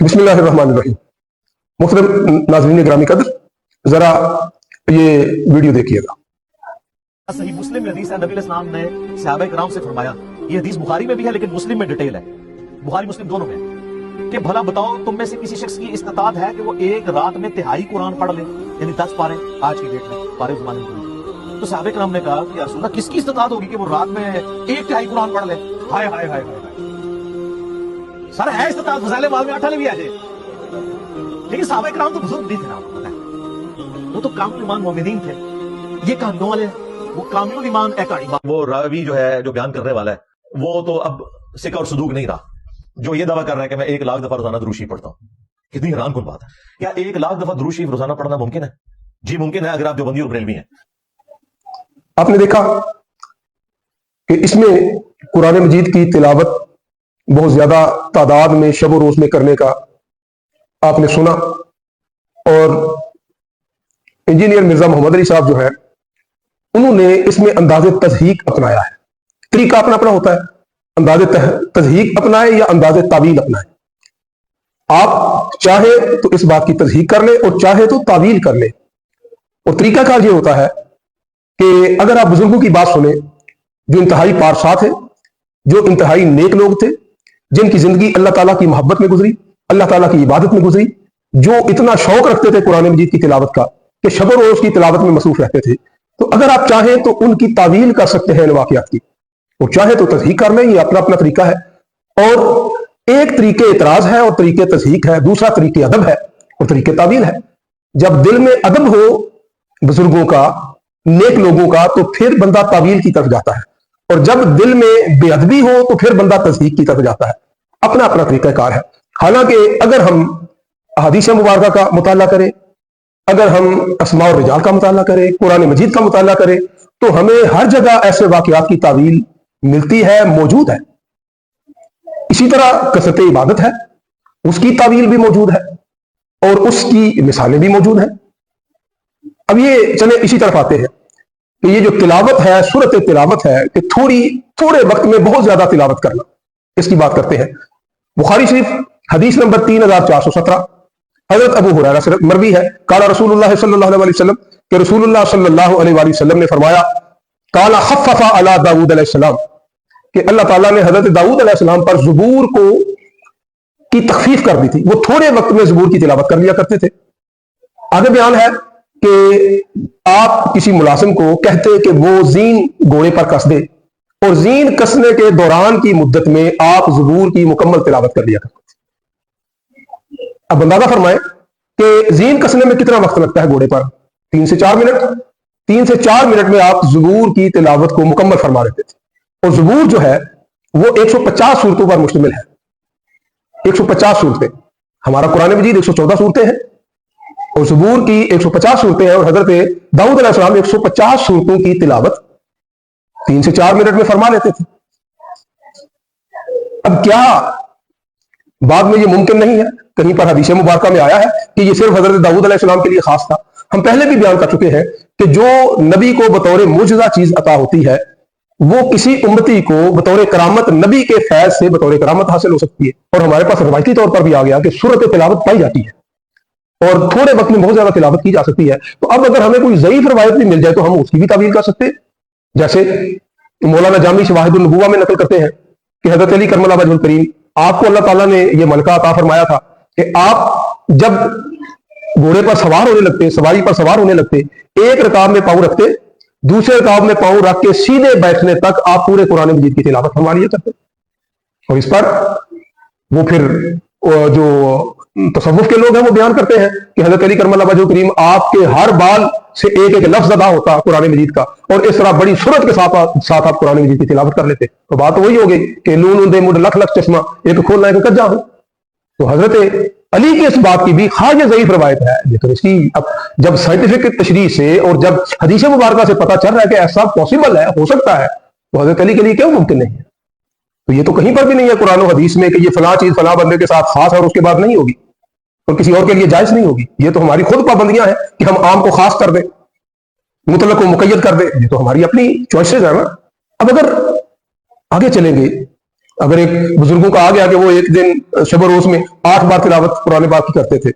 बिस्मिल्लाहिर्रहमानिर्रहीम। मुहतरम नाज़रीन ग्रामी कदर, जरा ये वीडियो देखिएगा। सही मुस्लिम हदीस है, नबी अलैहिस्सलाम ने सहाबा किराम से फरमाया, ये हदीस बुखारी में भी है लेकिन मुस्लिम में डिटेल है, बुखारी मुस्लिम दोनों में, कि भला बताओ तुम में से किसी शख्स की इस्तिताअत है कि वो एक रात में तिहाई कुरान पढ़ ले, यानी 10 पारे आज की डेट में पारे ज़माने में। तो सहाबा किराम ने कहा कि या रसूल अल्लाह, किसकी इस्तिताअत होगी कि वो रात में एक तिहाई कुरान पढ़ ले? हाय हाय हाय हाय, सर है इस्तिताअत, फज़ाइल माल में 8 भी आ जाए, लेकिन सहाबा किराम तो बुजुर्ग नहीं थे ना, पता है वो तो कामिल ईमान मोमिनीन थे। ये कहानियों वाले वो कामिल ईमान है कहानी। वो रावी जो है, जो बयान करने वाला है, वो तो अब सिक्का और सदूक नहीं रहा, जो ये दावा कर रहा है कि मैं 1 लाख दफा रोजाना दुरूद शरीफ पढ़ता हूं। कितनी हैरान कुन बात है, क्या 1 लाख दफा दुरूद शरीफ रोजाना पढ़ना मुमकिन है? जी मुमकिन है, अगर आप देवबंदी और बरेलवी हैं। आपने देखा कि इसमें कुरान मजीद की तिलावत बहुत ज्यादा तादाद में शब रोज में करने का आपने सुना, और इंजीनियर मिर्जा मोहम्मद अली साहब जो है, उन्होंने इसमें अंदाज़े तज़हीक अपनाया है। तरीका अपना अपना होता है, अंदाज़े तज़हीक अपनाए या अंदाज़े तावील अपनाए। आप चाहे तो इस बात की तज़हीक कर ले और चाहे तो तावील कर ले। और तरीका कार ये होता है कि अगर आप बुजुर्गों की बात सुने जो इंतहाई पारसा थे, जो इंतहाई नेक लोग थे, जिनकी जिंदगी अल्लाह ताला की मोहब्बत में गुजरी, अल्लाह ताला की इबादत में गुजरी, जो इतना शौक रखते थे कुरान मजीद की तिलावत का कि शब रोज की तिलावत में मसरूफ रहते थे, तो अगर आप चाहें तो उनकी तावील कर सकते हैं इन वाक़यात की, और चाहे तो तज़हीक कर लें। ये अपना अपना तरीका है, और एक तरीके इतराज है और तरीके तज़हीक है, दूसरा तरीके अदब है और तरीके तावील है। जब दिल में अदब हो बुजुर्गों का, नेक लोगों का, तो फिर बंदा तावील की तरफ जाता है, और जब दिल में बेअदबी हो तो फिर बंदा तज़हीक की तरफ जाता है। अपना अपना तरीक़ाकार है। हालांकि अगर हम हदीस मुबारक का मुताला करें, अगर हम अस्मा और रिजाल का मुताला करें, कुरान मजीद का मुताला करें, तो हमें हर जगह ऐसे वाक़यात की तावील मिलती है, मौजूद है। इसी तरह कसरत इबादत है, उसकी तावील भी मौजूद है और उसकी मिसालें भी मौजूद हैं। अब ये चले इसी तरफ आते हैं कि ये जो तिलावत है, सूरत तिलावत है कि थोड़े वक्त में बहुत ज्यादा तिलावत करना, इसकी बात करते हैं। बुखारी शरीफ हदीस नंबर 3417, हजरत अबू हुरैरा से मरवी है, काला रसूलुल्लाह सल्लल्लाहु अलैहि वसल्लम, कि रसूलुल्लाह सल्लल्लाहु अलैहि वसल्लम ने फरमाया, काला खफ़फ़ा अला दाऊद अलैहिस्सलाम, कि अल्लाह ताला ने हजरत दाऊद अलैहिस्सलाम पर ज़बूर को की तखफीफ कर दी थी। वो थोड़े वक्त में ज़बूर की तिलावत कर लिया करते थे। आगे बयान है कि आप किसी मुलाजिम को कहते कि वो जीन घोड़े पर कस दे, और जीन कसने के दौरान की मुद्दत में आप ज़बूर की मुकम्मल तिलावत कर लिया करते थे। अब अंदाजा फरमाए कि जीन कसने में कितना वक्त लगता है घोड़े पर? 3 से 4 मिनट। 3 से 4 मिनट में आप ज़बूर की तिलावत को मुकम्मल फरमा देते थे। और ज़बूर जो है वो 150 सूरतों पर मुश्तमिल है। 150 सूरतें, हमारा कुरान मजीद 114 सूरतें हैं, और ज़बूर की 150 सूरतें हैं, और हजरत दाऊद अलैहिस्सलाम 150 सूरतों की तिलावत 3 से 4 मिनट में फरमा लेते थे। अब क्या बाद में ये मुमकिन नहीं है? कहीं पर हदीस मुबारक में आया है कि ये सिर्फ हजरत दाऊद अलैहिस्सलाम के लिए खास था। हम पहले भी बयान कर चुके हैं कि जो नबी को बतौर मुजज़ा चीज अता होती है, वो किसी उम्मती को बतौर करामत, नबी के फैज से बतौर करामत हासिल हो सकती है। और हमारे पास रवायती तौर पर भी आ गया कि सूरत तिलावत पाई जाती है और थोड़े वक्त में बहुत ज्यादा तिलावत की जा सकती है। तो अब अगर हमें कोई ज़ईफ रवायत भी मिल जाए तो हम उसकी भी तावील कर सकते हैं। जैसे मौलाना जामी शवाहिदुन नबुव्वा में नकल करते हैं कि हजरत अली करमल्लाहु वजहुल करीम, आपको अल्लाह ताला ने यह मलका अता फरमाया था कि आप जब घोड़े पर सवार होने लगते, सवारी पर सवार होने लगते, एक रकाब में पाँव रखते, दूसरे रकाब में पाँव रख के सीधे बैठने तक आप पूरे कुरान मजीद की तिलावत फरमा लिया करते। और इस पर वो फिर जो तसव्वुफ के लोग हैं वो बयान करते हैं कि हज़रत अली करमल्लाहु वजहुल करीम, आपके हर बाल से एक एक लफ्ज अदा होता कुरान मजीद का, और इस तरह बड़ी सूरत के साथ आप कुरान मजीद की तिलावत कर लेते। तो बात तो वही हो गई कि लून दे मुड लख लख चश्मा, एक खोलना एक कज्जा हो। तो हजरत अली की इस बात की भी खाज ज़ईफ रवायत है, लेकिन इसकी अब जब साइंटिफिक तशरीह से और जब हदीस मुबारक से पता चल रहा है कि ऐसा पॉसिबल है, हो सकता है, तो हजरत अली के लिए क्यों मुमकिन नहीं है? तो ये तो कहीं पर भी नहीं है कुरान और हदीस में कि ये फला चीज फला बंदे के साथ खास है और उसके बाद नहीं होगी और किसी और के लिए जायज नहीं होगी। ये तो हमारी खुद पाबंदियां हैं कि हम आम को खास कर दें, मुतलक को मुकय्यद कर दें। ये तो हमारी अपनी चॉइसेस है ना। अब अगर आगे चलेंगे, अगर एक बुजुर्गों का आ गया कि वो एक दिन शब रोज में 8 बार तिलावत कुरान पाक की करते थे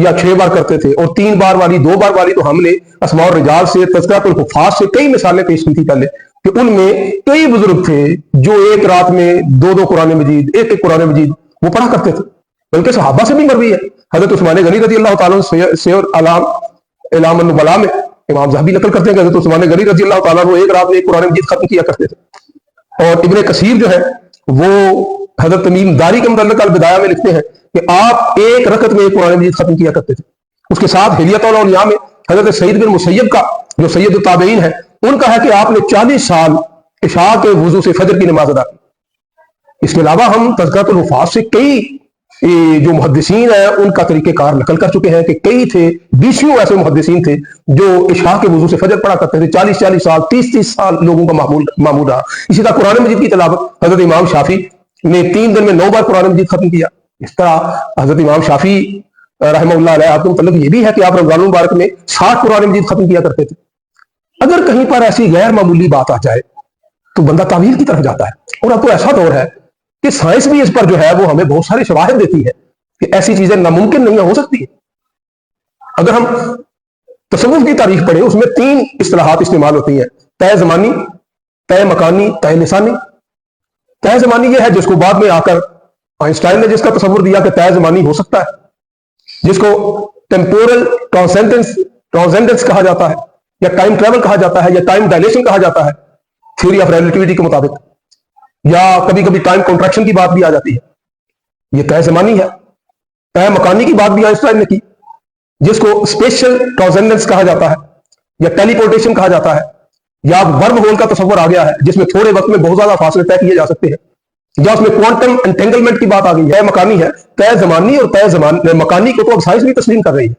या 6 बार करते थे, और 3 बार वाली 2 बार वाली तो हमने अस्मा और रिजाल से, तज़किरातुल हुफ़ाज़ से कई मिसालें पेश की थी पहले कि उनमें कई बुजुर्ग थे जो एक रात में 2-2 कुरान मजीद, एक कुरान मजीद वो पढ़ा करते थे, बल्कि सहाबा से भी मरवी है। हजरत उस्मान गनी रजी अल्लाह ताला सैर अलाम नुबला में इमाम ज़हबी नकल करते हैं कि हजरत उस्मान गनी रजी अल्लाह ताला वो एक रात में एक कुरान मजीद खत्म किया करते थे। और इब्ने कसीर जो है वो हजरत तमीम दारी के मुतल्लिक़ अल-बिदाया में लिखते हैं कि आप एक रकत में एक कुरान मजीद खत्म किया करते थे। उसके साथ हिलियतुल औलिया में हजरत सईद बिन मुसय्यब का, जो सैयद ताबईन है, उनका है कि आपने 40 साल इशा के वुजू से फजर की नमाज अदा की। इसके अलावा हम तज़किरातुल हुफ़ाज़ से कई जो मुहद्दिसीन हैं उनका तरीक़ेकार नकल कर चुके हैं कि कई थे, 20 ऐसे मुहद्दिसीन थे जो इशा के वुजू से फजर पढ़ा करते थे। 40-40 साल, 30-30 साल लोगों का मामूल रहा। इसी तरह कुरान मजीद की तिलावत हजरत इमाम शाफी ने 3 दिन में 9 बार कुरान मजीद खत्म किया। इस तरह हजरत इमाम शाफी रहमतुल्लाह अलैह आपके मतलब ये भी है कि आप रमजान मुबारक में 60 कुरान मजीद खत्म किया करते थे। अगर कहीं पर ऐसी गैर मामूली बात आ जाए तो बंदा तावील की तरफ जाता है। और अब तो ऐसा दौर है कि साइंस भी इस पर जो है वो हमें बहुत सारे शवाहिद देती है कि ऐसी चीजें नामुमकिन नहीं हो सकती है। अगर हम तसव्वुफ की तारीख पढ़े, उसमें 3 इस्तिलाहात इस्तेमाल होती हैं, तय ज़मानी, तय मकानी, तय लिसानी। तय ज़मानी ये है जिसको बाद में आकर आइंस्टाइन ने जिसका तसव्वुर दिया कि तय ज़मानी हो सकता है, जिसको टेम्पोरल ट्रांसेंडेंस कहा जाता है, या टाइम ट्रेवल कहा जाता है, या टाइम डायलेशन कहा जाता है थ्योरी ऑफ रिलेटिविटी के मुताबिक, या कभी कभी टाइम कॉन्ट्रैक्शन की बात भी आ जाती है। ये तय ज़मानी है। तय मकानी की बात भी आइंस्टाइन ने की, जिसको स्पेशल ट्रांसेंडेंस कहा जाता है, या टेलीपोर्टेशन कहा जाता है, या वर्म होल का तस्वर आ गया है जिसमें थोड़े वक्त में बहुत ज्यादा फासले तय किए जा सकते हैं, या उसमें क्वांटम एंटेंगलमेंट की बात आ गई है। मकानी है। तय ज़मानी और तय मकानी को तो अब साइंस भी तस्लीम कर रही है,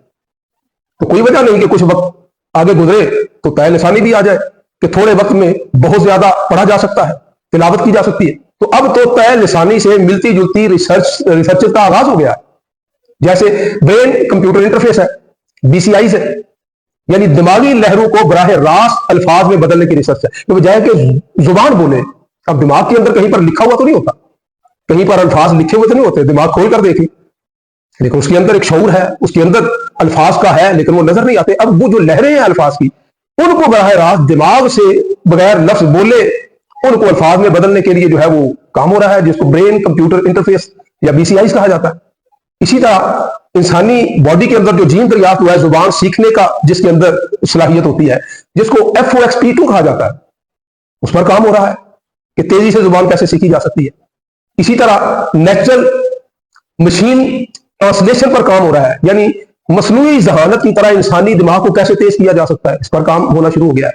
तो कोई वजह नहीं कि कुछ वक्त आगे गुजरे तो तय लिसानी भी आ जाए कि थोड़े वक्त में बहुत ज्यादा पढ़ा जा सकता है, तिलावत की जा सकती है। तो अब तो तय लिसानी से मिलती जुलती रिसर्च का आगाज हो गया है। जैसे ब्रेन कंप्यूटर इंटरफेस है, BCI से, यानी दिमागी लहरों को बराह रास्त अल्फाज में बदलने की रिसर्च है। तो बजाय कि जुबान बोले, अब दिमाग के अंदर कहीं पर लिखा हुआ तो नहीं होता, कहीं पर अल्फाज लिखे हुए तो नहीं होते, दिमाग खोल कर देखी, लेकिन उसके अंदर एक शऊर है, उसके अंदर अल्फाज का है, लेकिन वो नजर नहीं आते। अब वो जो लहरें हैं अल्फाज की, उनको बराह रास्त दिमाग से बगैर लफ्ज बोले उनको अल्फाज में बदलने के लिए जो है वो काम हो रहा है, जिसको ब्रेन कंप्यूटर इंटरफेस या BCI कहा जाता है। इसी तरह इंसानी बॉडी के अंदर जो जीन दरियाफ्त हुआ है जुबान सीखने का, जिसके अंदर सलाहियत होती है, जिसको FOXP2 कहा जाता है, उस पर काम हो रहा है कि तेजी से जुबान कैसे सीखी जा सकती है। इसी तरह नेचुरल मशीन ट्रांसलेशन पर काम हो रहा है, यानी मसनूई जहानत की तरह इंसानी दिमाग को कैसे तेज किया जा सकता है, इस पर काम होना शुरू हो गया है।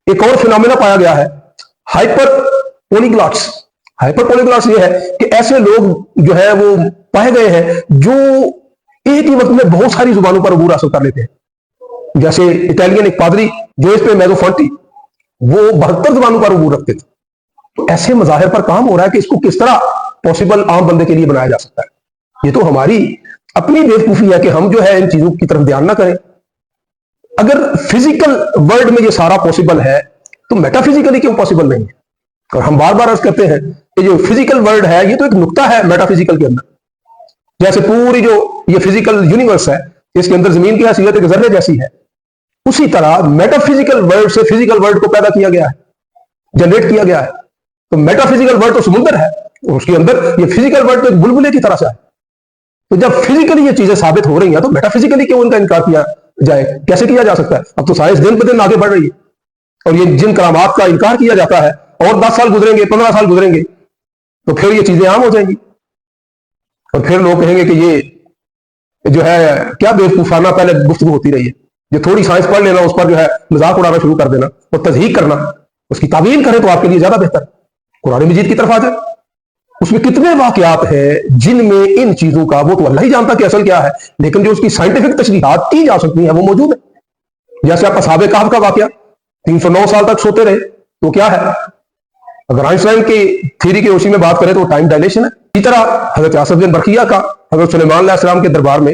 एक और फिनोमेना पाया गया है, हाइपर पॉलीग्लॉट्स। हाइपर पॉलीग्लॉट्स ये है कि ऐसे लोग जो है वो पाए गए हैं जो एक ही वक्त में बहुत सारी जुबानों पर अबूर हासिल कर लेते हैं। जैसे इटालियन एक पादरी जोसेपे मैज़ोफोंटी, वो 72 जुबानों पर अबूर रखते थे। तो ऐसे मज़ाहिर पर काम हो रहा है कि इसको किस तरह पॉसिबल आम बंदे के लिए बनाया जा सकता है। ये तो हमारी अपनी बेवकूफी है कि हम जो है इन चीजों की तरफ ध्यान ना करें। अगर फिजिकल वर्ल्ड में ये सारा पॉसिबल है तो मेटाफिजिकली क्यों पॉसिबल नहीं है? और हम बार बार अर्ज करते हैं कि जो फिजिकल वर्ल्ड है ये तो एक नुक्ता है मेटाफिजिकल के अंदर। जैसे पूरी जो ये फिजिकल यूनिवर्स है इसके अंदर जमीन की हैसियत एक जर्रे जैसी है, उसी तरह मेटाफिजिकल वर्ल्ड से फिजिकल वर्ल्ड को पैदा किया गया है, जनरेट किया गया है। तो मेटाफिजिकल वर्ल्ड तो समुद्र है, उसके अंदर ये फिजिकल वर्ल्ड तो एक बुलबुले की तरह से है। तो जब फिजिकली ये चीजें साबित हो रही हैं तो मेटाफिजिकली क्यों उनका इनकार किया जाए? कैसे किया जा सकता है? अब तो साइंस दिन ब दिन आगे बढ़ रही है और ये जिन करामात का इनकार किया जाता है और 10 साल गुजरेंगे, 15 साल गुजरेंगे तो फिर ये चीजें आम हो जाएंगी और फिर लोग कहेंगे कि ये जो है क्या बेवकूफाना पहले गुफ्तगू होती रही है, जो थोड़ी साइंस पढ़ लेना उस पर जो है मजाक उड़ाना शुरू कर देना और तजहीक करना, उसकी तावील करें तो आपके लिए ज्यादा बेहतर। कुरान मजीद की तरफ आ जाए, उसमें कितने वाकयात हैं जिनमें इन चीजों का, वो तो अल्लाह ही जानता कि असल क्या है, लेकिन जो उसकी साइंटिफिक तशरीहात की जा सकती है वो मौजूद है। जैसे आप असहाबे कहफ का वाकया, 309 साल तक सोते रहे तो क्या है? अगर आइंस्टाइन की थ्योरी की रोशनी में बात करें तो टाइम डायलेशन है। इसी तरह हजरत आसिफ बिन बरकिया का हजरत सुलेमान अलैहिस्सलाम के दरबार में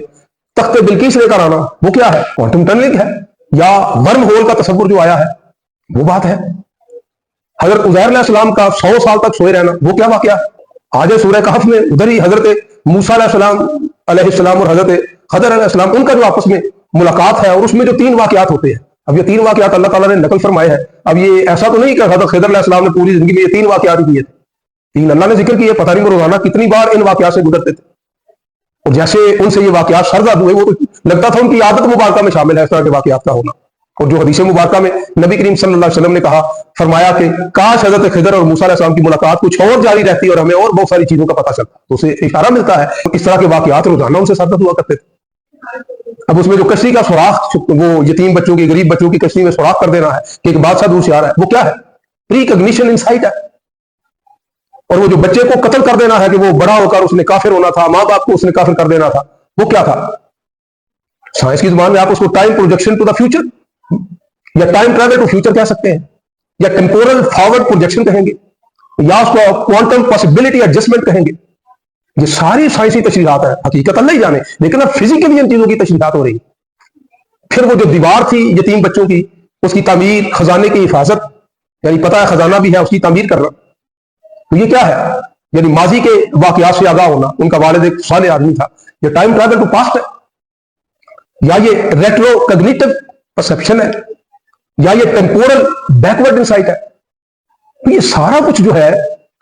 तख्त बिल्किस लेकर आना, वो क्या है? क्वांटम टनलिंग है, या वर्म होल का तस्वुर जो आया है वो बात है। حضرت عزیر علیہ السلام کا 100 سال تک سوئے رہنا، وہ کیا واقعہ؟ آج سورہ کہف میں ادھر ہی حضرت موسیٰ علیہ السلام اور حضرت خضر علیہ السلام ان کا جو آپس میں ملاقات ہے، اور اس میں جو 3 واقعات ہوتے ہیں. اب یہ 3 واقعات اللہ تعالیٰ نے نقل فرمائے ہیں. اب یہ ایسا تو نہیں کہ حضرت خضر علیہ السلام نے پوری زندگی میں یہ 3 واقعات ہی کیے تھے. 3 اللہ نے ذکر کیے، پتہ نہیں وہ روزانہ کتنی بار ان واقعات سے گزرتے تھے. اور جیسے ان سے یہ واقعات سرزد ہوئے، وہ تو لگتا تھا ان کی عادت مبارکہ میں شامل ہے اس طرح کے واقعات کا ہونا. اور جو حدیث مبارکہ میں نبی کریم صلی اللہ علیہ وسلم نے کہا، فرمایا کہ کاش حضرت خضر اور موسیٰ علیہ السلام کی ملاقات کچھ اور جاری رہتی اور ہمیں اور بہت ساری چیزوں کا پتہ چلتا. تو اسے اشارہ ملتا ہے اس طرح کے واقعات روزانہ ان سے سرزد ہوا کرتے تھے. اب اس میں جو کشتی کا سوراخ، وہ یتیم بچوں کی، غریب بچوں کی کشتی میں سوراخ کر دینا ہے کہ ایک بادشاہ دور سے آ رہا ہے، وہ کیا ہے؟ پریکگنیشن انسائٹ ہے. اور وہ جو بچے کو قتل کر دینا ہے کہ وہ بڑا ہو کر اس نے کافر ہونا تھا، ماں باپ کو اس نے کافر کر دینا تھا، وہ کیا تھا؟ سائنس کی زبان میں آپ اس کو time projection to the future یا ٹائم ٹریول ٹو فیوچر کہہ سکتے ہیں، یا ٹیمپورل فارورڈ پروجیکشن کہیں گے، یا اس کو کوانٹم پاسبلٹی ایڈجسٹمنٹ کہیں گے. یہ ساری سائنسی تشریحات ہیں، حقیقت اللہ ہی جانے، لیکن اب فزیکلی ان چیزوں کی تشریحات ہو رہی. پھر وہ جو دیوار تھی یتیم بچوں کی، اس کی تعمیر، خزانے کی حفاظت، یعنی پتہ ہے خزانہ بھی ہے، اس کی تعمیر کرنا. تو یہ کیا ہے؟ یعنی ماضی کے واقعات سے آگاہ ہونا. ان کا والد ایک صالح آدمی تھا. یہ ٹائم ٹریول ٹو پاسٹ ہے، یا یہ ریٹرو کگنیٹو پرسپشن ہے، یا یہ ٹیمپورل بیکورڈ انسائٹ ہے. تو یہ سارا کچھ جو ہے،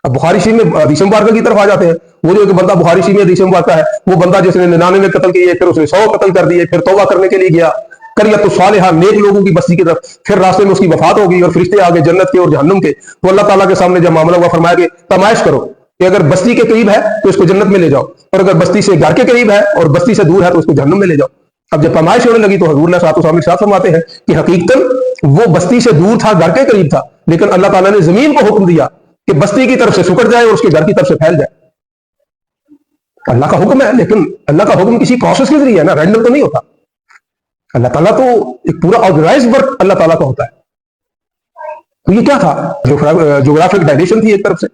اب بخاری شریف میں حدیث مبارکہ کی طرف آ جاتے ہیں. وہ جو ایک بندہ بخاری شریف میں حدیث مبارکہ ہے، وہ بندہ جس نے 99 قتل کیے، پھر اس نے 100 قتل کر دیے، پھر توبہ کرنے کے لیے گیا قریۃ الصالحہ، نیک لوگوں کی بستی کی طرف، پھر راستے میں اس کی وفات ہو گئی اور فرشتے آگے جنت کے اور جہنم کے. تو اللہ تعالیٰ کے سامنے جب معاملہ ہوا، فرمایا کہ تمائش کرو کہ اگر بستی کے قریب ہے تو اس کو جنت میں لے جاؤ، اور اگر بستی سے گھر کے قریب ہے اور بستی سے دور ہے تو اس کو جہنم میں لے جاؤ. اب جب پیمائش ہونے لگی تو حضور صاحب صاحب فرماتے ہیں کہ حقیقتاً وہ بستی سے دور تھا، گھر کے قریب تھا، لیکن اللہ تعالیٰ نے زمین کو حکم دیا کہ بستی کی طرف سے سکڑ جائے اور اس کے گھر کی طرف سے پھیل جائے. اللہ کا حکم ہے، لیکن اللہ کا حکم کسی پروسیس کے ذریعے ہے نا، رینڈم تو نہیں ہوتا. اللہ تعالیٰ تو ایک پورا آرگنائز ورک اللہ تعالیٰ کا ہوتا ہے. تو یہ کیا تھا؟ جغرافک ڈائلیشن تھی ایک طرف سے،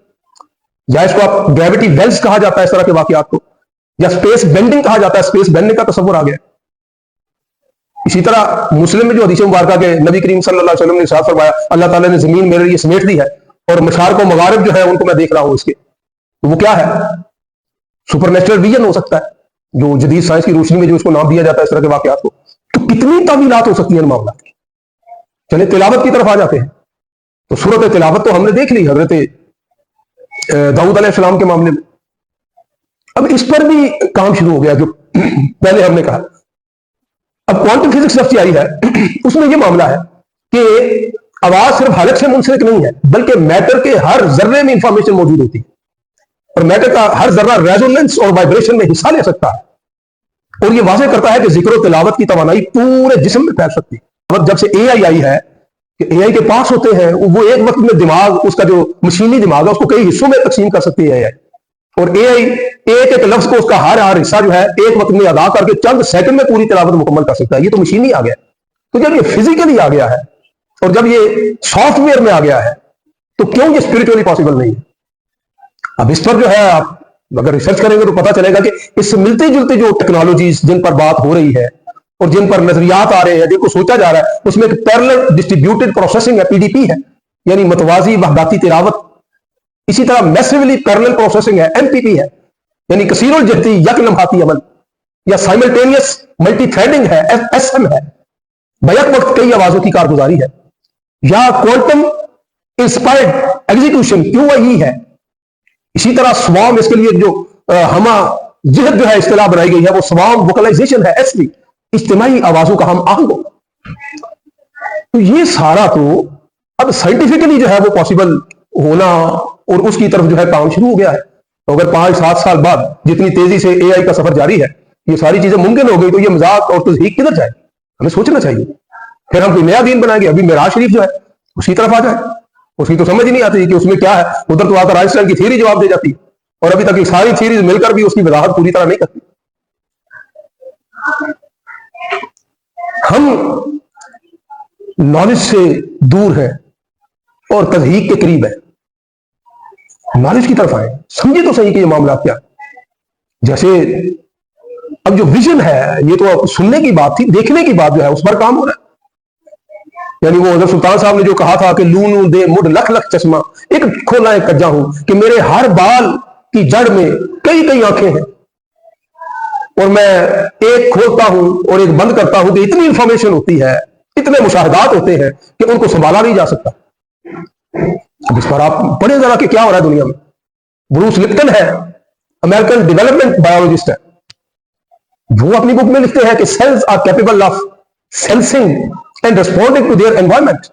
یا اس کو آپ گریوٹی ویلز کہا جاتا ہے اس طرح کے واقعات کو، یا اسپیس بینڈنگ کہا جاتا ہے، اسپیس بینڈنگ کا تصور آ گیا. اسی طرح مسلم میں جو حدیث مبارکہ کے نبی کریم صلی اللہ علیہ وسلم نے ارشاد فرمایا، اللہ تعالیٰ نے زمین میرے لیے سمیٹ دی ہے اور مشارق و مغارب جو ہے ان کو میں دیکھ رہا ہوں اس کے. تو وہ کیا ہے؟ سپر نیچرل ویژن ہو سکتا ہے، جو جدید سائنس کی روشنی میں جو اس کو نام دیا جاتا ہے اس طرح کے واقعات کو. تو کتنی تعویلات ہو سکتی ہیں ان معاملات کی. چلے تلاوت کی طرف آ جاتے ہیں. تو سورۃ تلاوت تو ہم نے دیکھ لی حضرت داؤد علیہ السلام کے معاملے میں. اب اس پر بھی کام شروع ہو گیا جو پہلے ہم نے کہا. اب کوانٹم فزکس جب سے آئی ہے اس میں یہ معاملہ ہے کہ آواز صرف حالت سے منسلک نہیں ہے، بلکہ میٹر کے ہر ذرے میں انفارمیشن موجود ہوتی ہے، اور میٹر کا ہر ذرہ ریزوننس اور وائبریشن میں حصہ لے سکتا ہے. اور یہ واضح کرتا ہے کہ ذکر و تلاوت کی توانائی پورے جسم میں پھیل سکتی ہے. اب جب سے اے آئی ہے کہ اے آئی کے پاس ہوتے ہیں، وہ ایک وقت میں دماغ، اس کا جو مشینی دماغ ہے، اس کو کئی حصوں میں تقسیم کر سکتی ہے اے آئی. اور اے آئی ایک ایک لفظ کو اس کا ہر حصہ جو ہے ایک وقت میں ادا کر کے چند سیکنڈ میں پوری تلاوت مکمل کر سکتا ہے. یہ تو مشینی آ گیا. تو جب یہ فزیکلی آ گیا ہے اور جب یہ سافٹ ویئر میں آ گیا ہے تو کیوں یہ اسپرچولی پاسبل نہیں ہے؟ اب اس پر جو ہے آپ اگر ریسرچ کریں گے تو پتا چلے گا کہ اس سے ملتی جلتی جو ٹیکنالوجیز جن پر بات ہو رہی ہے اور جن پر نظریات آ رہے ہیں، جن کو سوچا جا رہا ہے، اس میں ایک پیرلل ڈسٹریبیوٹڈ پروسیسنگ ہے، PDP ہے، یعنی متوازی وحداتی تلاوت. اسی طرح میسیولی پیرلل پروسیسنگ ہے، MPP ہے، یعنی کثیر الجہتی یک لمحاتی عمل، یا سائملٹینیس ملٹی تھریڈنگ ہے، SM ہے، بیک وقت کئی آوازوں کی کارگزاری ہے، یا کوانٹم انسپائرڈ ایگزیکیوشن QIE ہے. اسی طرح سوام، اس کے لیے جو ہما جہد جو ہے اصطلاح بنائی گئی ہے، وہ سوام ووکلائزیشن ہے، SV، اجتماعی آوازوں کا ہم آہنگ. تو یہ سارا تو اب سائنٹیفکلی جو ہے وہ پاسبل ہونا اور اس کی طرف جو ہے کام شروع ہو گیا ہے. تو اگر 5-7 سال بعد جتنی تیزی سے اے آئی کا سفر جاری ہے یہ ساری چیزیں ممکن ہو گئی تو یہ مذاق اور تضحیق کدھر جائے؟ ہمیں سوچنا چاہیے. پھر ہم کوئی نیا دین بنائیں گے. ابھی معراج شریف جو ہے اسی طرف آ جائے، اس کی تو سمجھ ہی نہیں آتی کہ اس میں کیا ہے. ادھر تو آ کر آئنسٹائن کی تھیوری جواب دے جاتی ہے، اور ابھی تک یہ ساری تھیوریز مل کر بھی اس کی وضاحت پوری طرح نہیں کرتی. ہم نالج سے دور ہیں اور تضحیق کے قریب ہیں. نالج کی طرف آئیں، سمجھے تو صحیح کہ یہ معاملات کیا. جیسے اب جو ویژن ہے یہ تو سننے کی بات تھی، دیکھنے کی بات جو ہے اس پر کام ہو رہا ہے. यानी वो हज़रत सुल्तान साहब ने जो कहा था कि लूनू दे मुड़ लख लख चश्मा, एक खोला एक कज्जा हूं, कि मेरे हर बाल की जड़ में कई कई आंखें हैं और मैं एक खोलता हूं और एक बंद करता हूं, कि इतनी इंफॉर्मेशन होती है, इतने मुशाहिदात होते हैं कि उनको संभाला नहीं जा सकता। अब इस पर आप पढ़े जरा कि क्या हो रहा है दुनिया में। ब्रूस लिप्टन है, अमेरिकन डेवलपमेंट बायोलॉजिस्ट है, वो अपनी बुक में लिखते हैं कि cells are capable of sensing and responding to their environment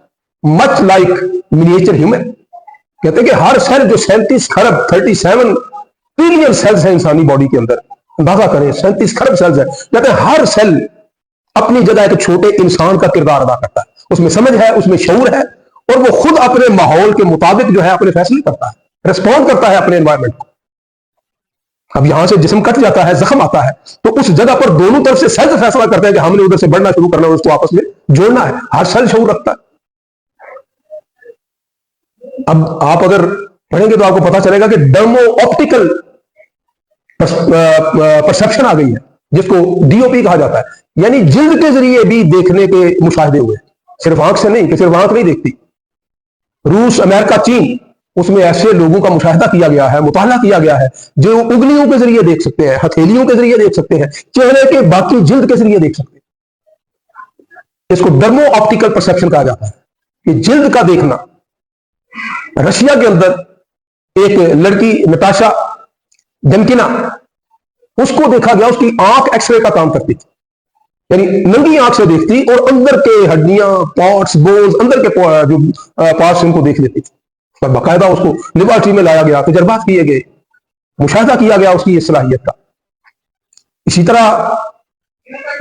much like miniature human. कहते हैं कि हर सेल जो 37 खरब 37 ट्रिलियन सेल्स है इंसानी बॉडी के अंदर, अंदाजा करें 37 खरब सेल्स है। कहते हैं हर सेल अपनी जगह एक छोटे इंसान का किरदार अदा करता है, उसमें समझ है, उसमें शऊर है, और वो खुद अपने माहौल के मुताबिक जो है अपने फैसले करता है, रिस्पॉन्ड करता है अपने एनवायरमेंट को। अब यहां से जिस्म कट जाता है, जख्म आता है, तो उस जगह पर दोनों तरफ से सेल्फ फैसला करते हैं कि हमने उधर से बढ़ना शुरू करना है, उसको आपस में जोड़ना है। हर सेल शऊर रखता है। अब आप अगर पढ़ेंगे तो आपको पता चलेगा कि डर्मो ऑप्टिकल परसेप्शन आ गई है, जिसको डीओपी कहा जाता है, यानी जिल्द के जरिए भी देखने के मुशाहिदे हुए, सिर्फ आंख से नहीं, कि सिर्फ आंख नहीं देखती। रूस, अमेरिका, चीन, उसमें ऐसे लोगों का मुशाहिदा किया गया है, मुताला किया गया है, जो उंगलियों के जरिए देख सकते हैं, हथेलियों के जरिए देख सकते हैं, चेहरे के बाकी जिल्द के जरिए देख सकते हैं। इसको डर्मो ऑप्टिकल परसेप्शन कहा जाता है, कि जिल्द का देखना। रशिया के अंदर एक लड़की नताशा डेमकिना, उसको देखा गया, उसकी आंख एक्सरे का काम करती थी, यानी नंगी आंख से देखती और अंदर के हड्डियां, पार्ट्स, बोन्स, अंदर के जो पार्ट्स उनको देख लेती थी। और बाकायदा उसको लेबोरेटरी में लाया गया, तजर्बात किए गए, मुशाहिदा किया गया उसकी इस सलाहियत का। इसी तरह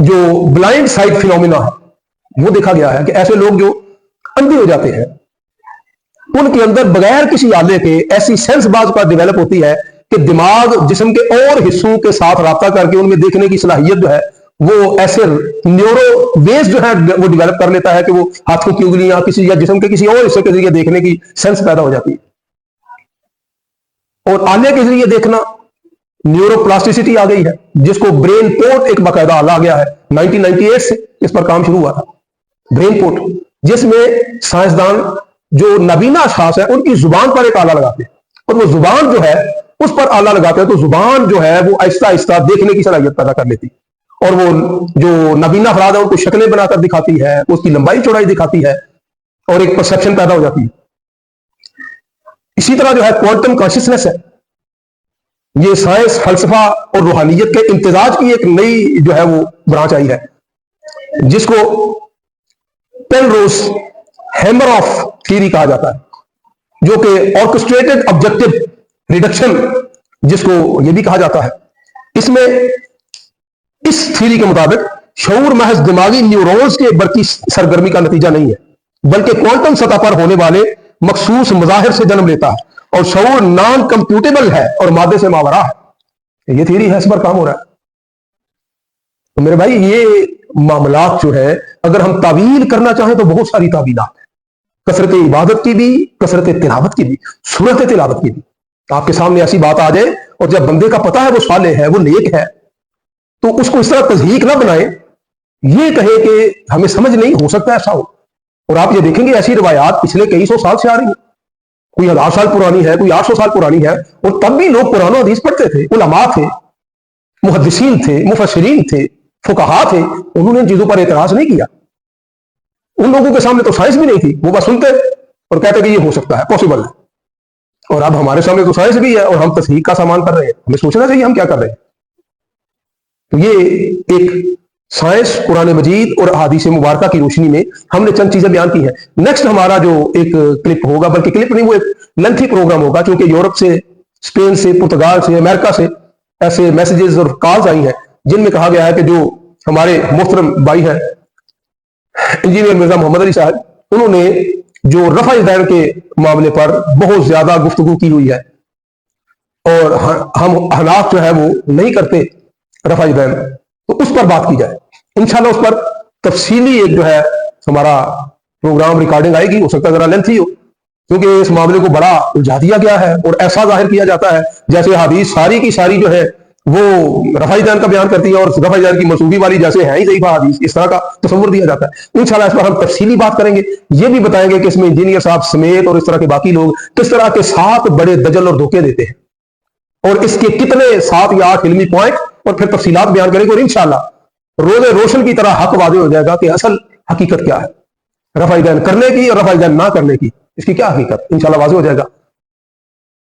जो ब्लाइंड साइट फिनोमिना है, वो देखा गया है कि ऐसे लोग जो अंधे हो जाते हैं, उनके अंदर बगैर किसी आले के ऐसी सेंस बाज पर डेवलप होती है कि दिमाग जिस्म के और हिस्सों के साथ राब्ता करके उनमें देखने की सलाहियत जो है, वो ऐसे न्यूरो वेव्स जो है वो डेवलप कर लेता है कि वो हाथों की उंगलियां किसी या जिस्म के किसी और हिस्से के जरिए देखने की सेंस पैदा हो जाती है। और आले के जरिए देखना, न्यूरोप्लास्टिसिटी आ गई है, जिसको ब्रेन पोर्ट एक बाकायदा आला आ गया है, 1998 से इस पर काम शुरू हुआ था। ब्रेन पोर्ट, जिसमें साइंसदान जो नबीना अशखास है उनकी जुबान पर एक आला लगाते हैं, और वो जुबान जो है उस पर आला लगाते हैं, तो जुबान जो है वो आहिस्ता आहिस्ता देखने की सलाहियत पैदा कर लेती है, और वो जो नबीना अफराद है उनको शक्लें बनाकर दिखाती है, उसकी लंबाई चौड़ाई दिखाती है, और एक परसेप्शन पैदा हो जाती है। इसी तरह जो है क्वांटम कॉन्शियसनेस है, ये साइंस, फलसफा और रूहानियत के इम्तिजाज की एक नई जो है वो ब्रांच आई है, जिसको पेलरोस हैमर ऑफ थ्योरी कहा जाता है, जो कि ऑर्केस्ट्रेटेड ऑब्जेक्टिव रिडक्शन जिसको ये भी कहा जाता है। इसमें इस थ्योरी के मुताबिक शऊर महज दिमागी न्यूरॉन्स के बरकी सरगर्मी का नतीजा नहीं है, बल्कि क्वांटम सतह पर होने वाले मखसूस मज़ाहिर से जन्म लेता है, और शऊर नॉन कंप्यूटेबल है और मादे से मावरा है। ये थ्योरी है, इस पर काम हो रहा है। तो मेरे भाई, ये मामलात जो है, अगर हम तावील करना चाहें तो बहुत सारी तावीलात है, कसरत इबादत की भी, कसरत तिलावत की भी, सूरत तिलावत की भी। आपके सामने ऐसी बात आ जाए और जब बंदे का पता है वो साले है, वो नेक है, तो उसको इस तरह तज़हीक ना बनाए, ये कहे कि हमें समझ नहीं, हो सकता है ऐसा हो। और आप ये देखेंगे ऐसी रिवायात पिछले कई सौ साल से आ रही है, कोई 1000 साल पुरानी है, कोई 800 साल पुरानी है, और तब भी लोग कुरान और हदीस पढ़ते थे। उलमा थे, मुहद्दिसीन थे, मुफस्सिरीन थे, फुकहा थे, उन्होंने इन चीजों पर एतराज नहीं किया। उन लोगों के सामने तो साइंस भी नहीं थी, वो बस सुनते और कहते कि ये हो सकता है, पॉसिबल है। और अब हमारे सामने तो साइंस भी है और हम तस्हीक का सामान कर रहे हैं, हमें सोचना चाहिए हम क्या कर रहे हैं। तो ये एक साइंस, कुरान मजीद और अहादीस मुबारका की रोशनी में हमने चंद चीजें बयान की हैं। नेक्स्ट हमारा जो एक क्लिप होगा, बल्कि क्लिप नहीं, वो एक लेंथी प्रोग्राम होगा, क्योंकि यूरोप से, स्पेन से, पुर्तगाल से, अमेरिका से ऐसे मैसेजेस और कॉल्स आई हैं जिनमें कहा गया है कि जो हमारे मोहतरम भाई हैं इंजीनियर मिर्जा मोहम्मद अली साहब, उन्होंने जो रफा दैन के मामले पर बहुत ज्यादा गुफ्तगू की हुई है, और हम हनाफ जो है वो नहीं करते रफा दैन, तो उस पर बात की जाए इंशाल्लाह। उस पर तफसीली एक जो है हमारा प्रोग्राम रिकॉर्डिंग आएगी, हो सकता है जरा लेंथी हो, क्योंकि इस मामले को बड़ा उलझा दिया गया है और ऐसा जाहिर किया जाता है जैसे हदीस सारी की सारी जो है وہ رفائی دین کا بیان کرتی ہے اور رفائی دین کی منسوبی والی جیسے ہیں ہی ضعیفہ حدیث، اس طرح کا تصور دیا جاتا ہے. انشاءاللہ اس پر ہم تفصیلی بات کریں گے، یہ بھی بتائیں گے کہ اس میں انجینئر صاحب سمیت اور اس طرح کے باقی لوگ کس طرح کے 7 بڑے دجل اور دھوکے دیتے ہیں، اور اس کے کتنے 7 یا 8 علمی پوائنٹ اور پھر تفصیلات بیان کریں گے. اور انشاءاللہ روز روشن کی طرح حق واضح ہو جائے گا کہ اصل حقیقت کیا ہے رفع دین کرنے کی اور رفع دین نہ کرنے کی، اس کی کیا حقیقت انشاءاللہ واضح ہو جائے گا.